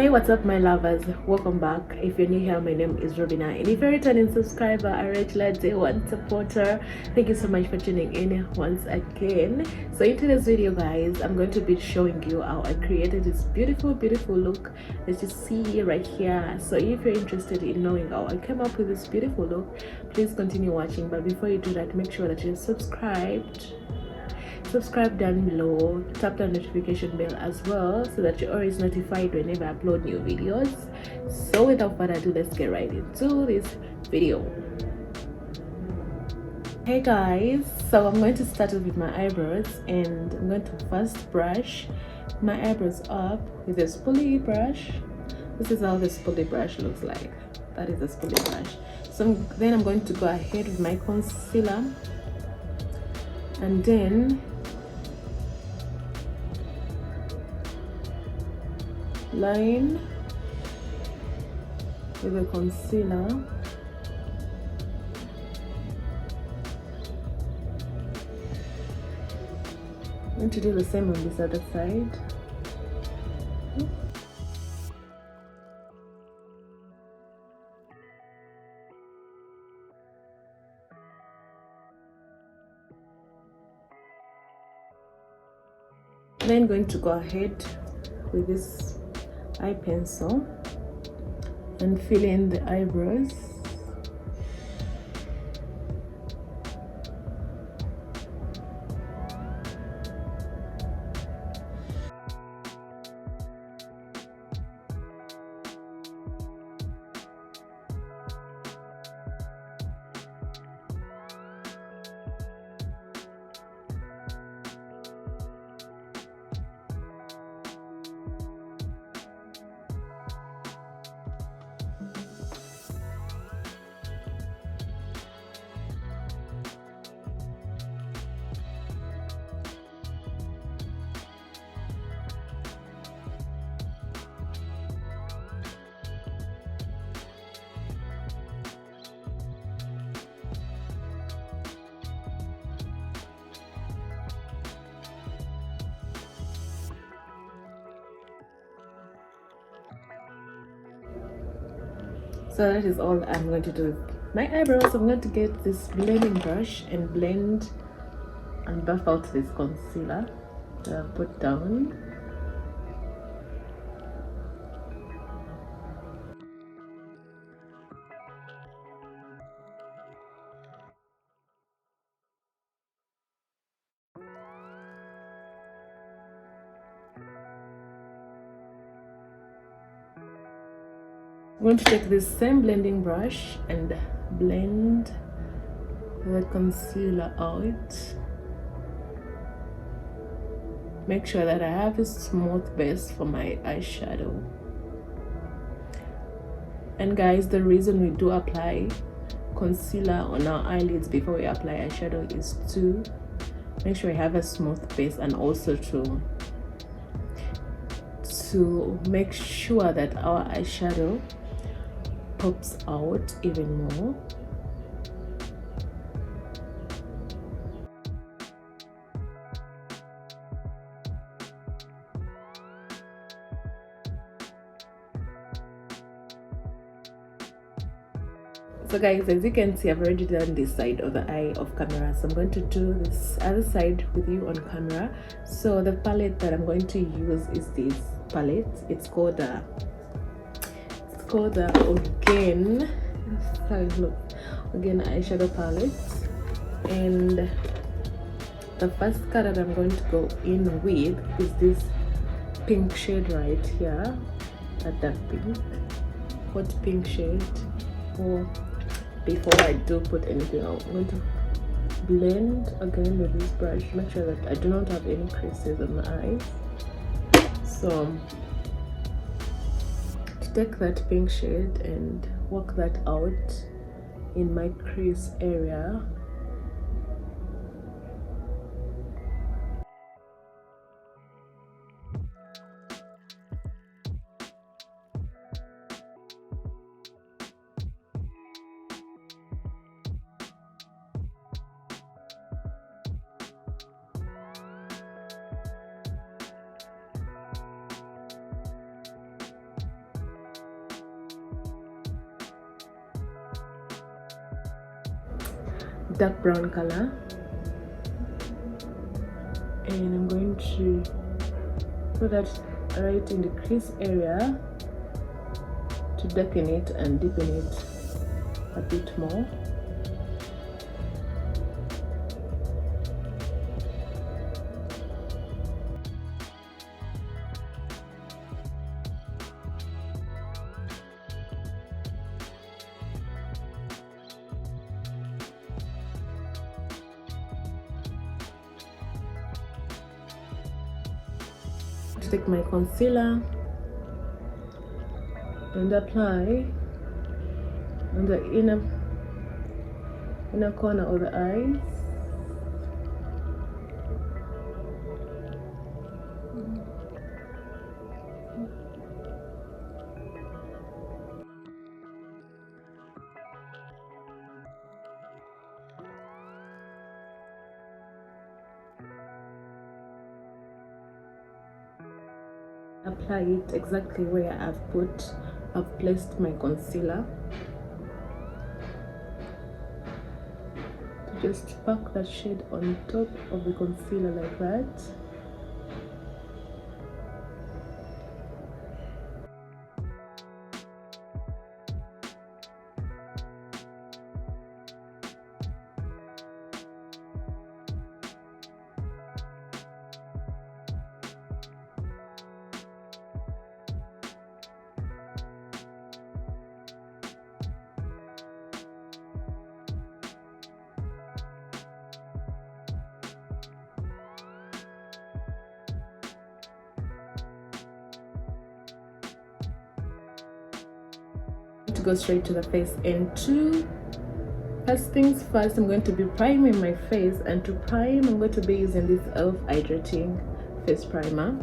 Hey, what's up, my lovers? Welcome back. If you're new here, my name is Robina, and if you're a returning subscriber, a regular day one supporter, thank you so much for tuning in once again. So in today's video, guys, I'm going to be showing you how I created this beautiful look as you see right here. So if you're interested in knowing how I came up with this beautiful look, please continue watching. But before you do that, make sure that you're subscribe down below, tap the notification bell as well so that you're always notified whenever I upload new videos. So without further ado, let's get right into this video. Hey guys, so I'm going to start off with my eyebrows, and I'm going to first brush my eyebrows up with a spoolie brush. This is how the spoolie brush looks like. That is the spoolie brush. So then I'm going to go ahead with my concealer, and then line with the concealer. I'm going to do the same on this other side. Then going to go ahead with this eye pencil and fill in the eyebrows. So that is all I'm going to do with my eyebrows. I'm going to get this blending brush and blend and buff out this concealer that I put down. I'm going to take this same blending brush and blend the concealer out. Make sure that I have a smooth base for my eyeshadow. And guys, the reason we do apply concealer on our eyelids before we apply eyeshadow is to make sure we have a smooth base, and also to make sure that our eyeshadow pops out even more. So guys, as you can see, I've already done this side of the eye of camera, so I'm going to do this other side with you on camera. So the palette that I'm going to use is this palette. It's called the Again, Again eyeshadow palette, and the first color that I'm going to go in with is this pink shade right here, a dark pink, hot pink shade. Or before I do put anything out, I'm going to blend again with this brush, make sure that I do not have any creases on my eyes. So to take that pink shade and work that out in my crease area. dark brown color, and I'm going to put that right in the crease area to darken it and deepen it a bit more. To take my concealer and apply on the inner corner of the eyes. Apply it exactly where I've placed my concealer. Just pack that shade on top of the concealer like that. To go straight to the face, and first things first, I'm going to be priming my face, and to prime I'm going to be using this Elf Hydrating Face Primer.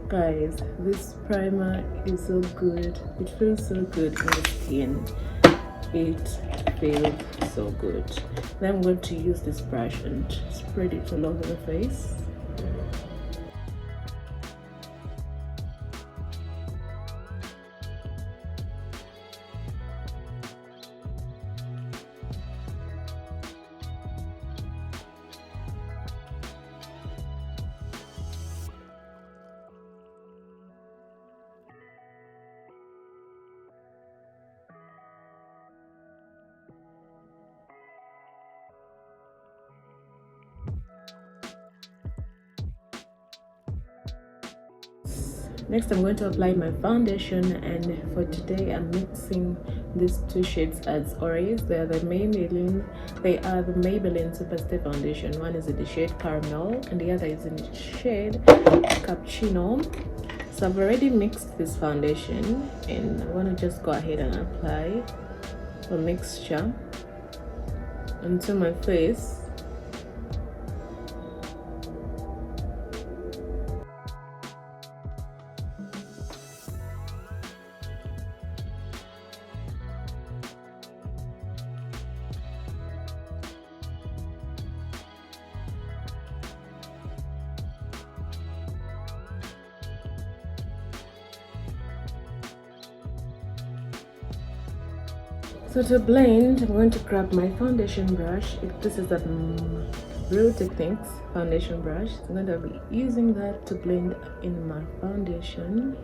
Guys, this primer is so good. It feels so good on the skin. It feels so good. Then I'm going to use this brush and spread it all over the face. Next, I'm going to apply my foundation, and for today I'm mixing these two shades as always. They are the Maybelline Superstay Foundation. One is in the shade Caramel and the other is in the shade Cappuccino. So I've already mixed this foundation, and I want to just go ahead and apply the mixture onto my face. So to blend, I'm going to grab my foundation brush. This is a Real Techniques foundation brush. I'm going to be using that to blend in my foundation.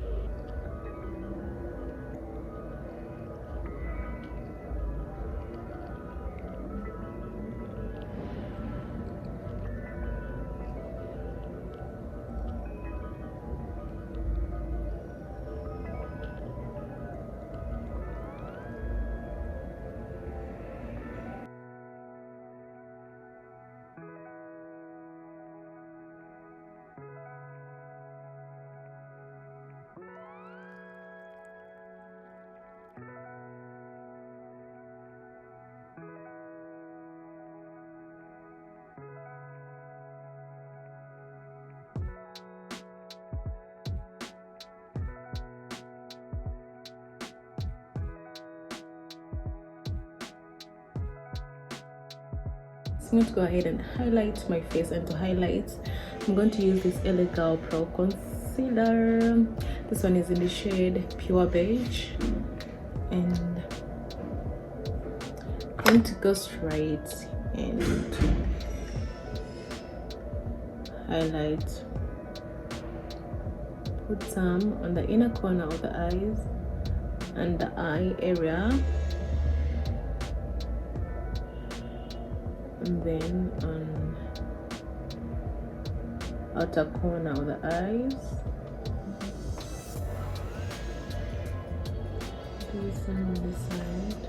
I'm going to go ahead and highlight my face, and to highlight I'm going to use this LA Girl Pro concealer. This one is in the shade Pure Beige, and going to go straight and highlight. Put some on the inner corner of the eyes and the eye area, and then on outer corner of the eyes. Do some on this side.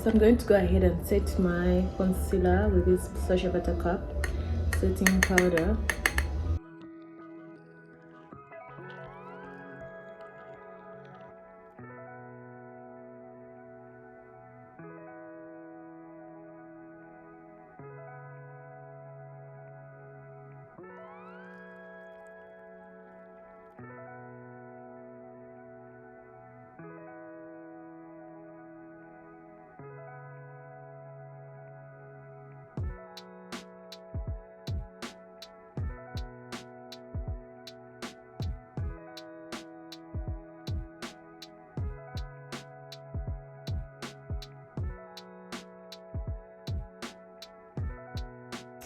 So I'm going to go ahead and set my concealer with this Social Buttercup setting powder.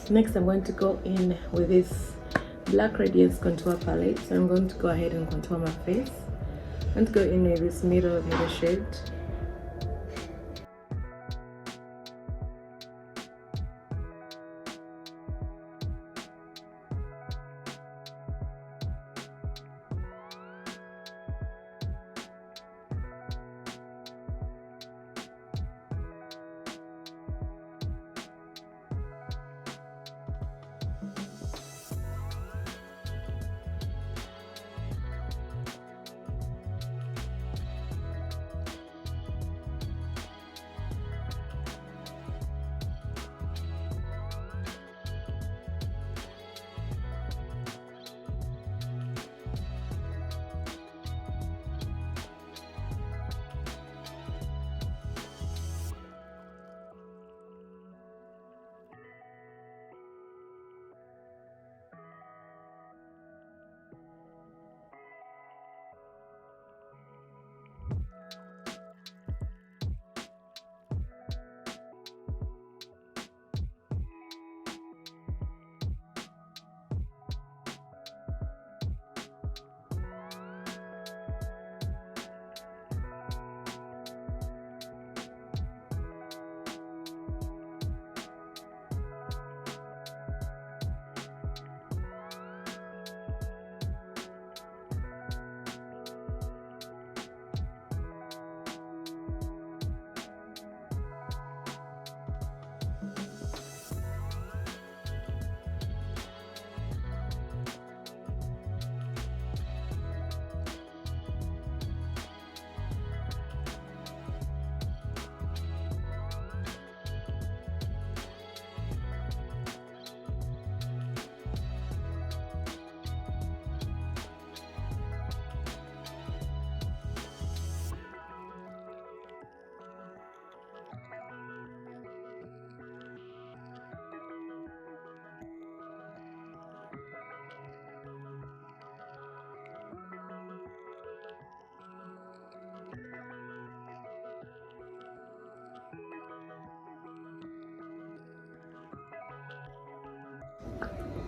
Next, I'm going to go in with this Black Radiance Contour Palette. So I'm going to go ahead and contour my face and go in with this middle shade.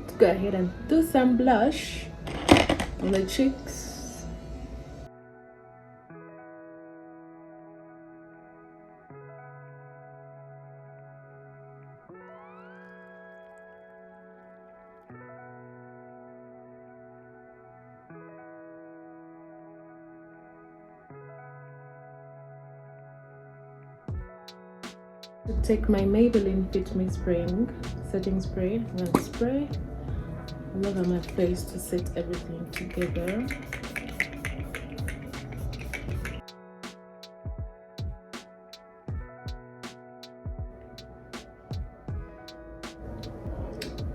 to go ahead and do some blush on the cheeks. To take my Maybelline Fit Me Spring setting spray and spray all over my face to set everything together.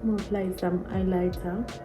I'm gonna apply some highlighter.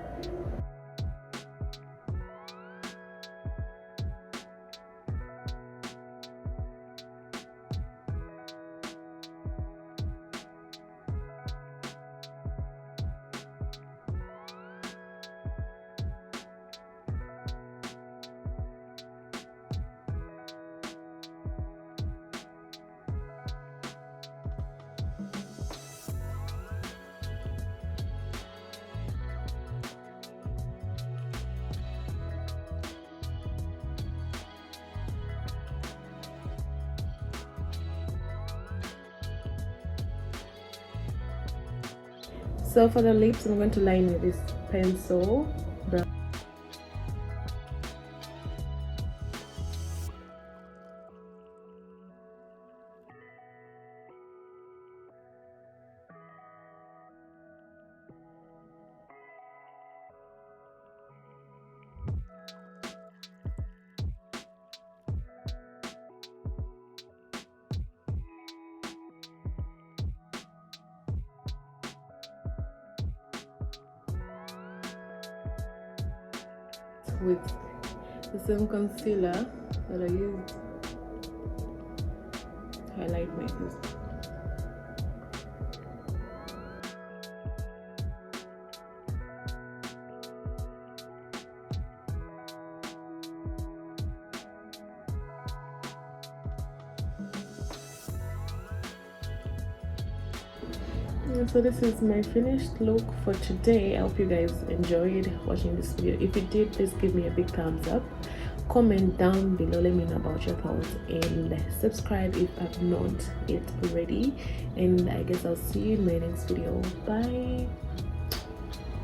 So for the lips, I'm going to line with this pencil brown. With the same concealer that I used to highlight my face. So this is my finished look for today. I hope you guys enjoyed watching this video. If you did, please give me a big thumbs up, comment down below, let me know about your thoughts, and subscribe if I've not yet already. And I guess I'll see you in my next video. Bye.